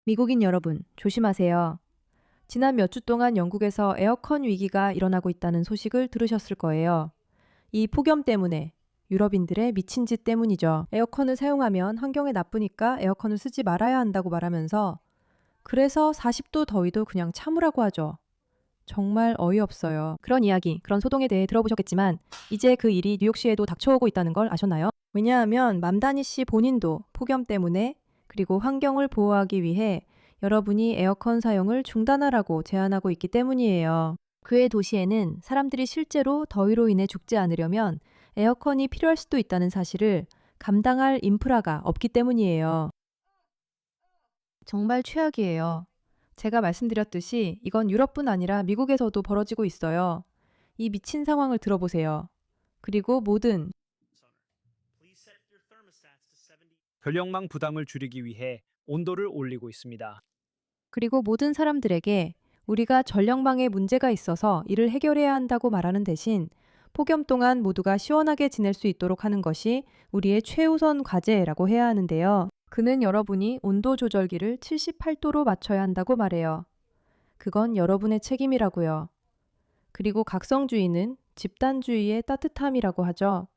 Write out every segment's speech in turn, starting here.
미국인 여러분, 조심하세요. 지난 몇 주 동안 영국에서 에어컨 위기가 일어나고 있다는 소식을 들으셨을 거예요. 이 폭염 때문에 유럽인들의 미친 짓 때문이죠. 에어컨을 사용하면 환경에 나쁘니까 에어컨을 쓰지 말아야 한다고 말하면서 그래서 40도 더위도 그냥 참으라고 하죠. 정말 어이없어요. 그런 이야기, 그런 소동에 대해 들어보셨겠지만 이제 그 일이 뉴욕시에도 닥쳐오고 있다는 걸 아셨나요? 왜냐하면 맘다니 씨 본인도 폭염 때문에 그리고 환경을 보호하기 위해 여러분이 에어컨 사용을 중단하라고 제안하고 있기 때문이에요. 그의 도시에는 사람들이 실제로 더위로 인해 죽지 않으려면 에어컨이 필요할 수도 있다는 사실을 감당할 인프라가 없기 때문이에요. 정말 최악이에요. 제가 말씀드렸듯이 이건 유럽뿐 아니라 미국에서도 벌어지고 있어요. 이 미친 상황을 들어보세요. 그리고 전력망 부담을 줄이기 위해 온도를 올리고 있습니다. 모든 사람들에게 우리가 전력망에 문제가 있어서 이를 해결해야 한다고 말하는 대신 폭염 동안 모두가 시원하게 지낼 수 있도록 하는 것이 우리의 최우선 과제라고 해야 하는데요. 그는 여러분이 온도 조절기를 78도로 맞춰야 한다고 말해요. 그건 여러분의 책임이라고요. 그리고 각성주의는 집단주의의 따뜻함이라고 하죠.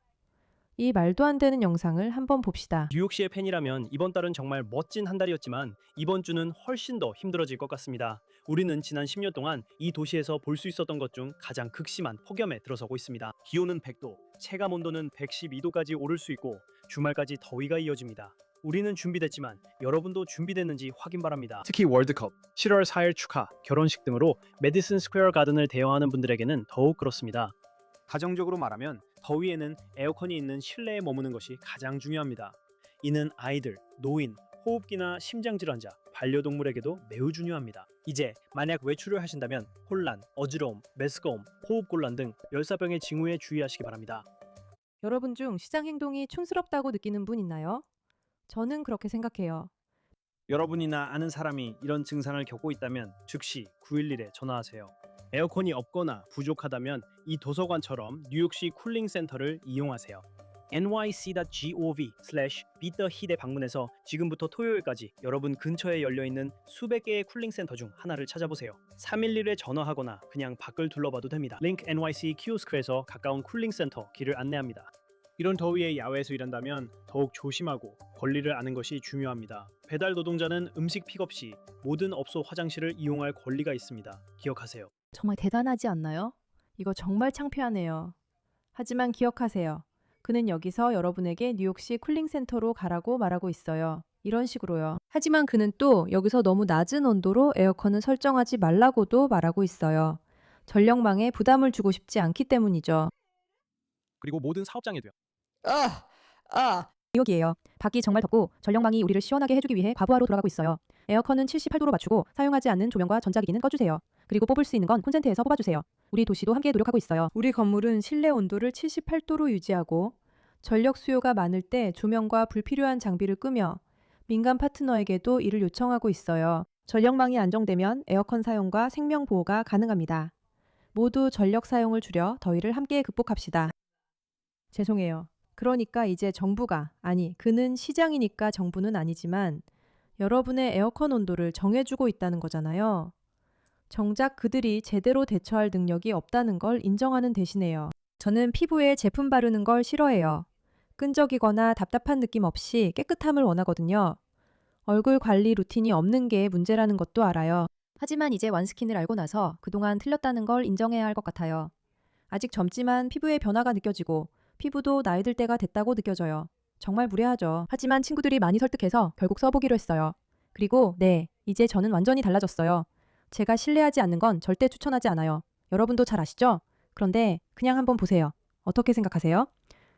이 말도 안 되는 영상을 한번 봅시다. 뉴욕시의 팬이라면 이번 달은 정말 멋진 한 달이었지만 이번 주는 훨씬 더 힘들어질 것 같습니다. 우리는 지난 10년 동안 이 도시에서 볼 수 있었던 것 중 가장 극심한 폭염에 들어서고 있습니다. 기온은 100도, 체감 온도는 112도까지 오를 수 있고 주말까지 더위가 이어집니다. 우리는 준비됐지만 여러분도 준비됐는지 확인 바랍니다. 특히 월드컵, 7월 4일 축하, 결혼식 등으로 메디슨 스퀘어 가든을 대여하는 분들에게는 더욱 그렇습니다. 가정적으로 말하면 더위에는 에어컨이 있는 실내에 머무는 것이 가장 중요합니다. 이는 아이들, 노인, 호흡기나 심장질환자, 반려동물에게도 매우 중요합니다. 이제 만약 외출을 하신다면 혼란, 어지러움, 메스꺼움, 호흡곤란 등 열사병의 징후에 주의하시기 바랍니다. 여러분 중 시장 행동이 촌스럽다고 느끼는 분 있나요? 저는 그렇게 생각해요. 여러분이나 아는 사람이 이런 증상을 겪고 있다면 즉시 911에 전화하세요. 에어컨이 없거나 부족하다면 이 도서관처럼 뉴욕시 쿨링 센터를 이용하세요. nyc.gov/beattheheat에 방문해서 지금부터 토요일까지 여러분 근처에 열려있는 수백 개의 쿨링 센터 중 하나를 찾아보세요. 311에 전화하거나 그냥 밖을 둘러봐도 됩니다. 링크 NYC 키오스크에서 가까운 쿨링 센터 길을 안내합니다. 이런 더위에 야외에서 일한다면 더욱 조심하고 권리를 아는 것이 중요합니다. 배달 노동자는 음식 픽업 시 모든 업소 화장실을 이용할 권리가 있습니다. 기억하세요. 정말 대단하지 않나요? 이거 정말 창피하네요. 하지만 기억하세요. 그는 여기서 여러분에게 뉴욕시 쿨링센터로 가라고 말하고 있어요. 이런 식으로요. 하지만 그는 또 여기서 너무 낮은 온도로 에어컨을 설정하지 말라고도 말하고 있어요. 전력망에 부담을 주고 싶지 않기 때문이죠. 그리고 모든 사업장에도요. 뉴욕이에요. 밖이 정말 덥고 전력망이 우리를 시원하게 해주기 위해 과부하로 돌아가고 있어요. 에어컨은 78도로 맞추고 사용하지 않는 조명과 전자기기는 꺼주세요. 그리고 뽑을 수 있는 건 콘센트에서 뽑아주세요. 우리 도시도 함께 노력하고 있어요. 우리 건물은 실내 온도를 78도로 유지하고 전력 수요가 많을 때 조명과 불필요한 장비를 끄며 민간 파트너에게도 이를 요청하고 있어요. 전력망이 안정되면 에어컨 사용과 생명 보호가 가능합니다. 모두 전력 사용을 줄여 더위를 함께 극복합시다. 죄송해요. 그러니까 이제 정부가, 아니, 그는 시장이니까 정부는 아니지만 여러분의 에어컨 온도를 정해주고 있다는 거잖아요. 정작 그들이 제대로 대처할 능력이 없다는 걸 인정하는 대신에요. 저는 피부에 제품 바르는 걸 싫어해요. 끈적이거나 답답한 느낌 없이 깨끗함을 원하거든요. 얼굴 관리 루틴이 없는 게 문제라는 것도 알아요. 하지만 이제 원스킨을 알고 나서 그동안 틀렸다는 걸 인정해야 할 것 같아요. 아직 젊지만 피부에 변화가 느껴지고 피부도 나이 들 때가 됐다고 느껴져요. 정말 무례하죠. 하지만 친구들이 많이 설득해서 결국 써보기로 했어요. 그리고 네, 이제 저는 완전히 달라졌어요. 제가 신뢰하지 않는 건 절대 추천하지 않아요. 여러분도 잘 아시죠? 그런데 그냥 한번 보세요. 어떻게 생각하세요?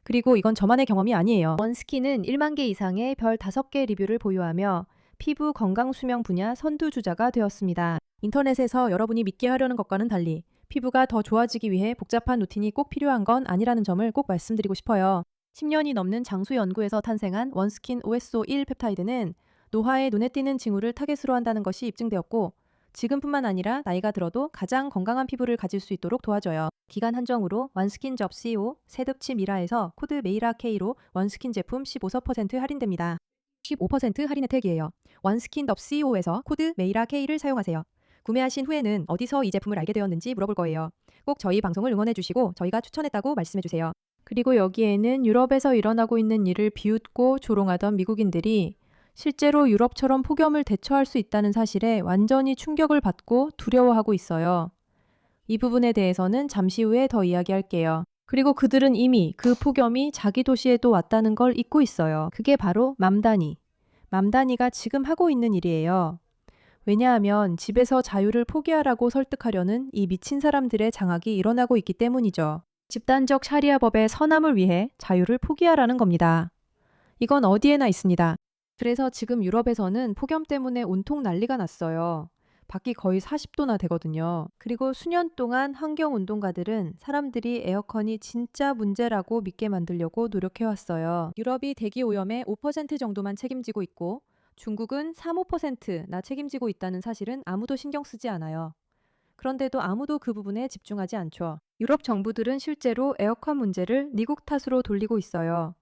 그리고 이건 저만의 경험이 아니에요. 원스킨은 1만 개 이상의 별 5개 리뷰를 보유하며 피부 건강 수명 분야 선두주자가 되었습니다. 인터넷에서 여러분이 믿게 하려는 것과는 달리 피부가 더 좋아지기 위해 복잡한 루틴이 꼭 필요한 건 아니라는 점을 꼭 말씀드리고 싶어요. 10년이 넘는 장수 연구에서 탄생한 원스킨 OSO1 펩타이드는 노화에 눈에 띄는 징후를 타겟으로 한다는 것이 입증되었고 지금뿐만 아니라 나이가 들어도 가장 건강한 피부를 가질 수 있도록 도와줘요. 기간 한정으로 원스킨 접 CO 세듭치 미라에서 코드 메이라 K로 원스킨 제품 15% 할인됩니다. 15% 할인 혜택이에요. OneSkin.co에서 코드 메이라K를 사용하세요. 구매하신 후에는 어디서 이 제품을 알게 되었는지 물어볼 거예요. 꼭 저희 방송을 응원해주시고 저희가 추천했다고 말씀해주세요. 그리고 여기에는 유럽에서 일어나고 있는 일을 비웃고 조롱하던 미국인들이 실제로 유럽처럼 폭염을 대처할 수 있다는 사실에 완전히 충격을 받고 두려워하고 있어요. 이 부분에 대해서는 잠시 후에 더 이야기할게요. 그리고 그들은 이미 그 폭염이 자기 도시에도 왔다는 걸 잊고 있어요. 그게 바로 맘다니. 맘다니가 지금 하고 있는 일이에요. 왜냐하면 집에서 자유를 포기하라고 설득하려는 이 미친 사람들의 장악이 일어나고 있기 때문이죠. 집단적 샤리아법의 선함을 위해 자유를 포기하라는 겁니다. 이건 어디에나 있습니다. 그래서 지금 유럽에서는 폭염 때문에 온통 난리가 났어요. 밖이 거의 40도나 되거든요. 그리고 수년 동안 환경운동가들은 사람들이 에어컨이 진짜 문제라고 믿게 만들려고 노력해왔어요. 유럽이 대기오염의 5% 정도만 책임지고 있고 중국은 3, 5%나 책임지고 있다는 사실은 아무도 신경 쓰지 않아요. 그런데도 아무도 그 부분에 집중하지 않죠. 유럽 정부들은 실제로 에어컨 문제를 미국 탓으로 돌리고 있어요.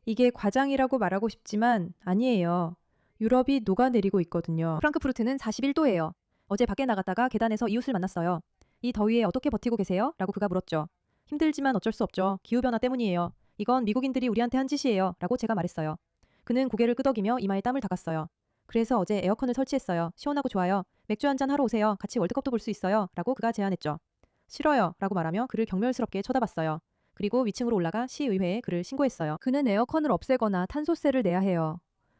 이게 과장이라고 말하고 싶지만 아니에요. 유럽이 녹아내리고 있거든요. 프랑크푸르트는 41도예요. 어제 밖에 나갔다가 계단에서 이웃을 만났어요. 이 더위에 어떻게 버티고 계세요? 라고 그가 물었죠. 힘들지만 어쩔 수 없죠. 기후변화 때문이에요. 이건 미국인들이 우리한테 한 짓이에요. 라고 제가 말했어요. 그는 고개를 끄덕이며 이마에 땀을 닦았어요. 그래서 어제 에어컨을 설치했어요. 시원하고 좋아요. 맥주 한잔 하러 오세요. 같이 월드컵도 볼 수 있어요. 라고 그가 제안했죠. 싫어요. 라고 말하며 그를 경멸스럽게 쳐다봤어요. 그리고 위층으로 올라가 시의회에 그를 신고했어요. 그는 에어컨을 없애거나 탄소세를 내야 해요.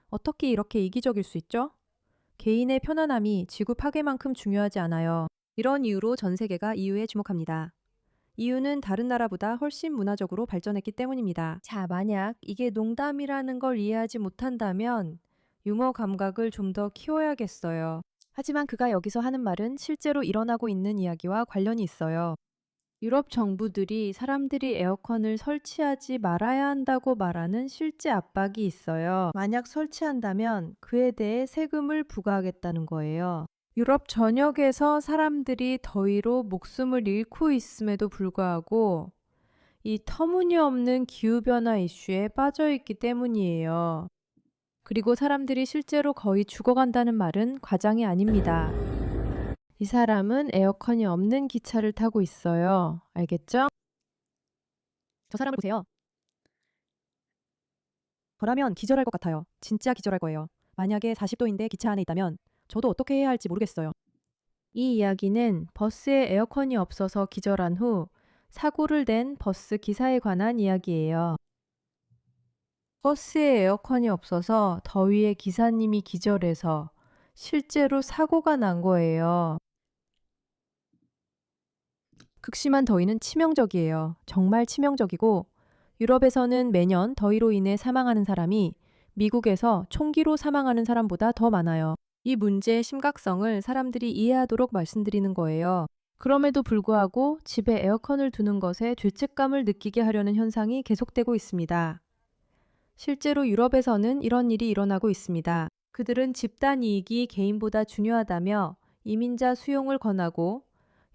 어떻게 이렇게 이기적일 수 있죠? 개인의 편안함이 지구 파괴만큼 중요하지 않아요. 이런 이유로 전 세계가 EU에 주목합니다. EU는 다른 나라보다 훨씬 문화적으로 발전했기 때문입니다. 자, 만약 이게 농담이라는 걸 이해하지 못한다면 유머 감각을 좀 더 키워야겠어요. 하지만 그가 여기서 하는 말은 실제로 일어나고 있는 이야기와 관련이 있어요. 유럽 정부들이 사람들이 에어컨을 설치하지 말아야 한다고 말하는 실제 압박이 있어요. 만약 설치한다면 그에 대해 세금을 부과하겠다는 거예요. 유럽 전역에서 사람들이 더위로 목숨을 잃고 있음에도 불구하고 이 터무니없는 기후변화 이슈에 빠져 있기 때문이에요. 그리고 사람들이 실제로 거의 죽어간다는 말은 과장이 아닙니다. 이 사람은 에어컨이 없는 기차를 타고 있어요. 알겠죠? 저 사람을 보세요. 저라면 기절할 것 같아요. 진짜 기절할 거예요. 만약에 40도인데 기차 안에 있다면 저도 어떻게 해야 할지 모르겠어요. 이 이야기는 버스에 에어컨이 없어서 기절한 후 사고를 낸 버스 기사에 관한 이야기예요. 버스에 에어컨이 없어서 더위에 기사님이 기절해서 실제로 사고가 난 거예요. 극심한 더위는 치명적이에요. 정말 치명적이고 유럽에서는 매년 더위로 인해 사망하는 사람이 미국에서 총기로 사망하는 사람보다 더 많아요. 이 문제의 심각성을 사람들이 이해하도록 말씀드리는 거예요. 그럼에도 불구하고 집에 에어컨을 두는 것에 죄책감을 느끼게 하려는 현상이 계속되고 있습니다. 실제로 유럽에서는 이런 일이 일어나고 있습니다. 그들은 집단 이익이 개인보다 중요하다며 이민자 수용을 권하고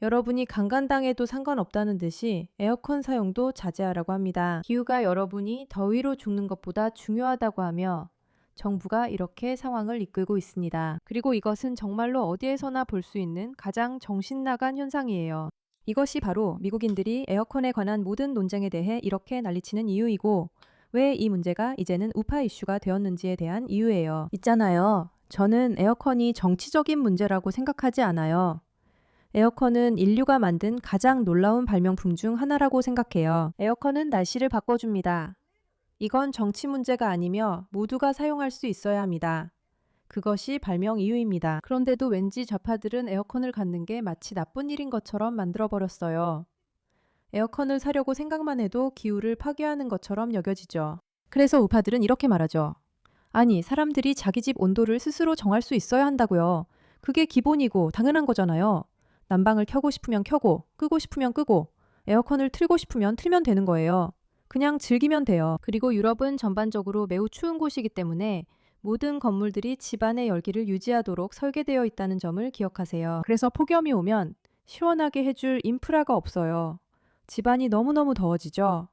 여러분이 강간당해도 상관없다는 듯이 에어컨 사용도 자제하라고 합니다. 기후가 여러분이 더위로 죽는 것보다 중요하다고 하며 정부가 이렇게 상황을 이끌고 있습니다. 그리고 이것은 정말로 어디에서나 볼 수 있는 가장 정신나간 현상이에요. 이것이 바로 미국인들이 에어컨에 관한 모든 논쟁에 대해 이렇게 난리치는 이유이고 왜 이 문제가 이제는 우파 이슈가 되었는지에 대한 이유예요. 있잖아요. 저는 에어컨이 정치적인 문제라고 생각하지 않아요. 에어컨은 인류가 만든 가장 놀라운 발명품 중 하나라고 생각해요. 에어컨은 날씨를 바꿔줍니다. 이건 정치 문제가 아니며 모두가 사용할 수 있어야 합니다. 그것이 발명 이유입니다. 그런데도 왠지 좌파들은 에어컨을 갖는 게 마치 나쁜 일인 것처럼 만들어버렸어요. 에어컨을 사려고 생각만 해도 기후를 파괴하는 것처럼 여겨지죠. 그래서 우파들은 이렇게 말하죠. 아니, 사람들이 자기 집 온도를 스스로 정할 수 있어야 한다고요. 그게 기본이고 당연한 거잖아요. 난방을 켜고 싶으면 켜고, 끄고 싶으면 끄고, 에어컨을 틀고 싶으면 틀면 되는 거예요. 그냥 즐기면 돼요. 그리고 유럽은 전반적으로 매우 추운 곳이기 때문에 모든 건물들이 집안의 열기를 유지하도록 설계되어 있다는 점을 기억하세요. 그래서 폭염이 오면 시원하게 해줄 인프라가 없어요. 집안이 너무너무 더워지죠.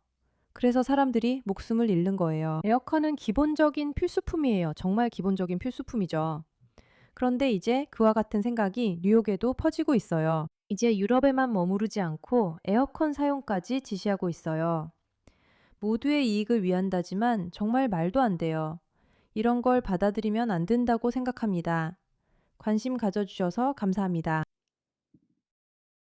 그래서 사람들이 목숨을 잃는 거예요. 에어컨은 기본적인 필수품이에요. 정말 기본적인 필수품이죠. 그런데 이제 그와 같은 생각이 뉴욕에도 퍼지고 있어요. 이제 유럽에만 머무르지 않고 에어컨 사용까지 지시하고 있어요. 모두의 이익을 위한다지만 정말 말도 안 돼요. 이런 걸 받아들이면 안 된다고 생각합니다. 관심 가져주셔서 감사합니다.